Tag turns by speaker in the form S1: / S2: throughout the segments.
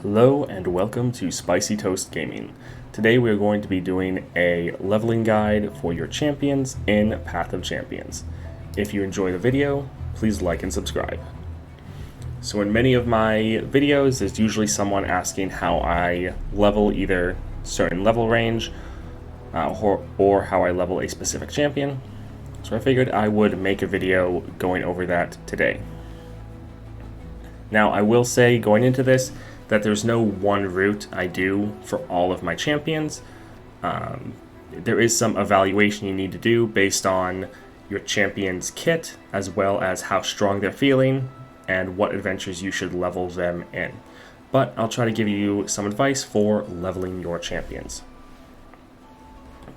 S1: Hello and welcome to Spicy Toast Gaming. Today we are going to be doing a leveling guide for your champions in Path of Champions. If you enjoy the video, please like and subscribe. So in many of my videos, there's usually someone asking how I level either certain level range or how I level a specific champion. So I figured I would make a video going over that today. Now I will say going into this that there's no one route I do for all of my champions. There is some evaluation you need to do based on your champion's kit, as well as how strong they're feeling, and what adventures you should level them in. But I'll try to give you some advice for leveling your champions.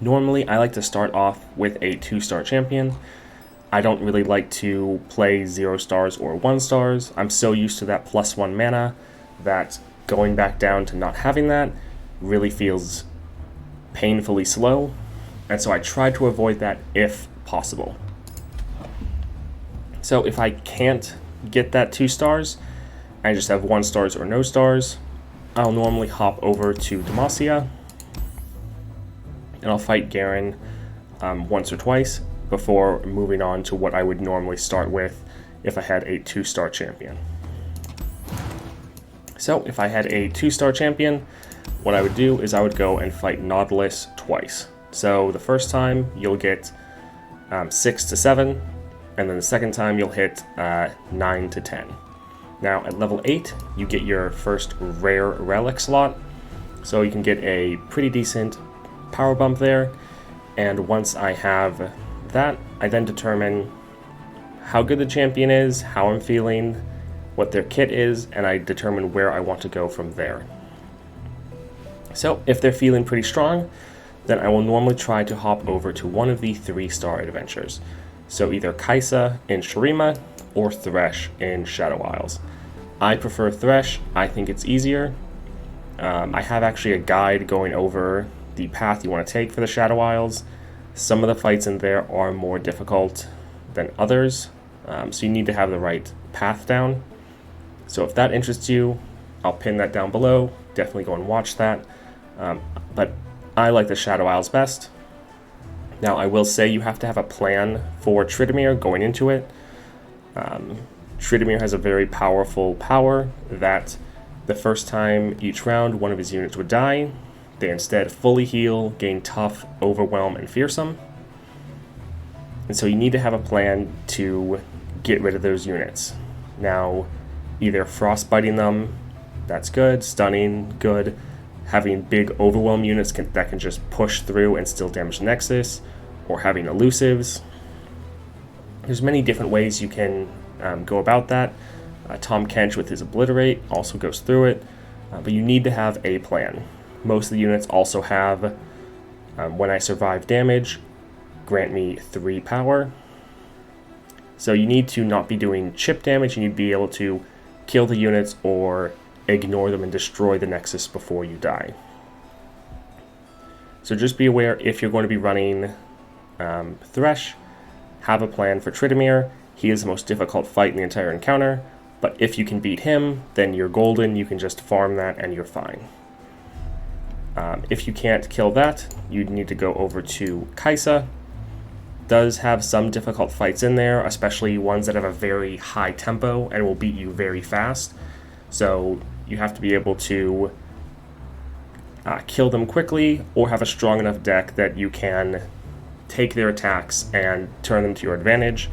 S1: Normally, I like to start off with a 2-star champion. I don't really like to play 0 stars or 1 stars. I'm so used to that +1 mana that going back down to not having that really feels painfully slow, and so I try to avoid that if possible. So if I can't get that 2 stars, I just have 1 stars or no stars, I'll normally hop over to Demacia, and I'll fight Garen once or twice before moving on to what I would normally start with if I had a 2-star champion. So if I had a 2-star champion, what I would do is I would go and fight Nautilus twice. So the first time you'll get 6 to 7, and then the second time you'll hit 9 to 10. Now at level 8, you get your first rare relic slot, so you can get a pretty decent power bump there, and once I have that, I then determine how good the champion is, how I'm feeling, what their kit is, and I determine where I want to go from there. So if they're feeling pretty strong, then I will normally try to hop over to one of the 3-star adventures. So either Kaisa in Shurima or Thresh in Shadow Isles. I prefer Thresh. I think it's easier. I have actually a guide going over the path you want to take for the Shadow Isles. Some of the fights in there are more difficult than others, so you need to have the right path down. So if that interests you, I'll pin that down below. Definitely go and watch that. But I like the Shadow Isles best. Now I will say you have to have a plan for Tryndamere going into it. Tryndamere has a very powerful power that the first time each round one of his units would die, they instead fully heal, gain tough, overwhelm, and fearsome. And so you need to have a plan to get rid of those units. Now, either frostbiting them, that's good, stunning, good, having big overwhelm units that can just push through and still damage the Nexus, or having elusives. There's many different ways you can go about that. Tom Kench with his Obliterate also goes through it, but you need to have a plan. Most of the units also have, when I survive damage, grant me 3 power. So you need to not be doing chip damage, you need to be able to kill the units or ignore them and destroy the Nexus before you die. So just be aware, if you're going to be running Thresh, have a plan for Tryndamere. He is the most difficult fight in the entire encounter, but if you can beat him, then you're golden, you can just farm that and you're fine. If you can't kill that, you need to go over to Kaisa. Does have some difficult fights in there, especially ones that have a very high tempo and will beat you very fast. So you have to be able to kill them quickly, or have a strong enough deck that you can take their attacks and turn them to your advantage.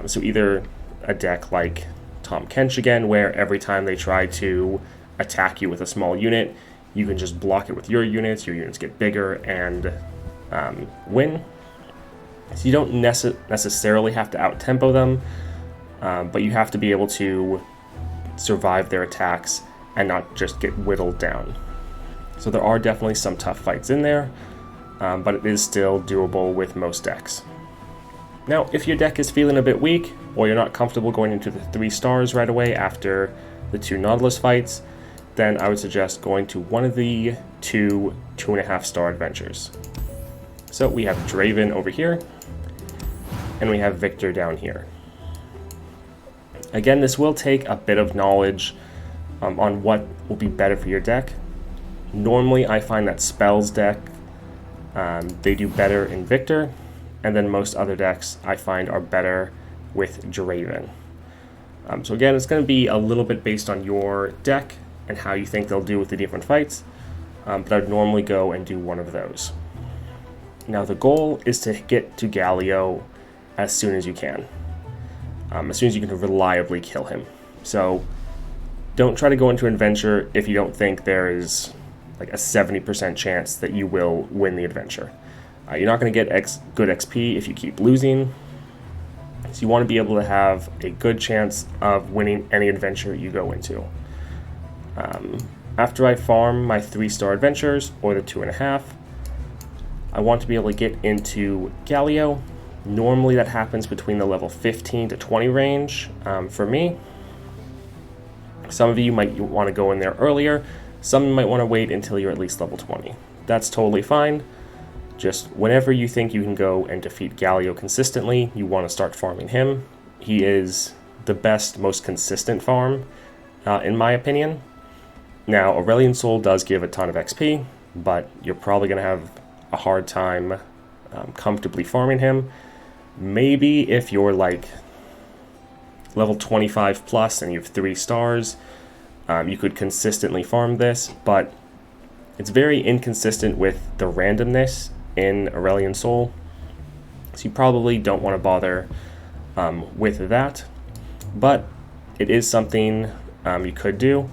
S1: So either a deck like Tom Kench again, where every time they try to attack you with a small unit, you can just block it with your units get bigger and win. So you don't necessarily have to out-tempo them, but you have to be able to survive their attacks and not just get whittled down. So there are definitely some tough fights in there, but it is still doable with most decks. Now, if your deck is feeling a bit weak, or you're not comfortable going into the 3 stars right away after the 2 Nautilus fights, then I would suggest going to one of the 2 2.5-star adventures. So we have Draven over here, and we have Victor down here. Again, this will take a bit of knowledge on what will be better for your deck. Normally, I find that Spells deck, they do better in Victor, and then most other decks I find are better with Draven. So again, it's going to be a little bit based on your deck and how you think they'll do with the different fights, but I'd normally go and do one of those. Now the goal is to get to Galio as soon as you can, as soon as you can reliably kill him. So don't try to go into an adventure if you don't think there is like a 70% chance that you will win the adventure. You're not going to get good XP if you keep losing. So you want to be able to have a good chance of winning any adventure you go into. After I farm my 3-star adventures, or the 2.5, I want to be able to get into Galio. Normally that happens between the level 15 to 20 range for me. Some of you might want to go in there earlier. Some might want to wait until you're at least level 20. That's totally fine. Just whenever you think you can go and defeat Galio consistently, you want to start farming him. He is the best, most consistent farm, in my opinion. Now, Aurelion Sol does give a ton of XP, but you're probably going to have a hard time comfortably farming him. Maybe if you're like level 25 plus and you have 3 stars, you could consistently farm this, but it's very inconsistent with the randomness in Aurelion Sol, so you probably don't want to bother with that, but it is something you could do.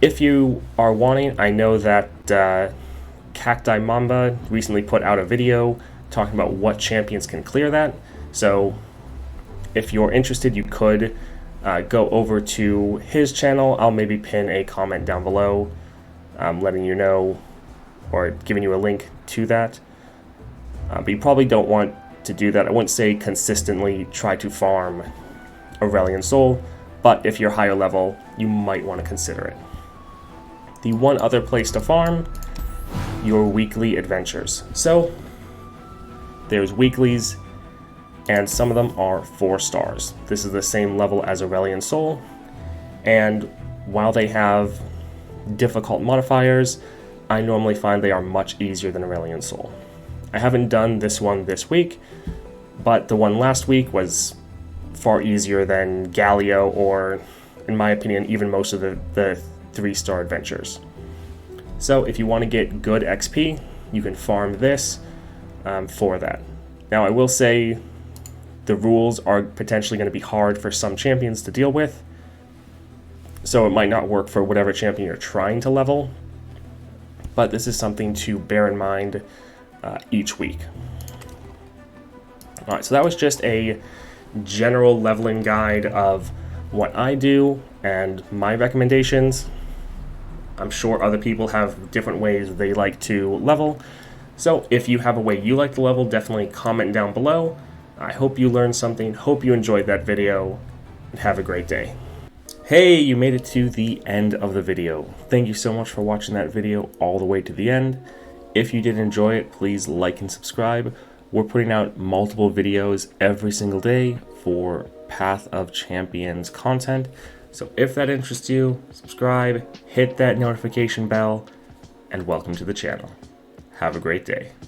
S1: If you are wanting, I know that Cacti Mamba recently put out a video talking about what champions can clear that, so if you're interested, you could go over to his channel. I'll maybe pin a comment down below letting you know, or giving you a link to that. But you probably don't want to do that. I wouldn't say consistently try to farm Aurelion Sol, but if you're higher level, you might want to consider it. The one other place to farm, your weekly adventures. So there's weeklies, and some of them are 4 stars. This is the same level as Aurelion Sol, and while they have difficult modifiers, I normally find they are much easier than Aurelion Sol. I haven't done this one this week, but the one last week was far easier than Galio, or, in my opinion, even most of the 3-star adventures. So if you want to get good XP, you can farm this for that. Now I will say the rules are potentially going to be hard for some champions to deal with, so it might not work for whatever champion you're trying to level, but this is something to bear in mind each week. Alright, so that was just a general leveling guide of what I do and my recommendations. I'm sure other people have different ways they like to level, so if you have a way you like to level, definitely comment down below. I hope you learned something, hope you enjoyed that video, and have a great day. Hey, you made it to the end of the video. Thank you so much for watching that video all the way to the end. If you did enjoy it, please like and subscribe. We're putting out multiple videos every single day for Path of Champions content. So if that interests you, subscribe, hit that notification bell, and welcome to the channel. Have a great day.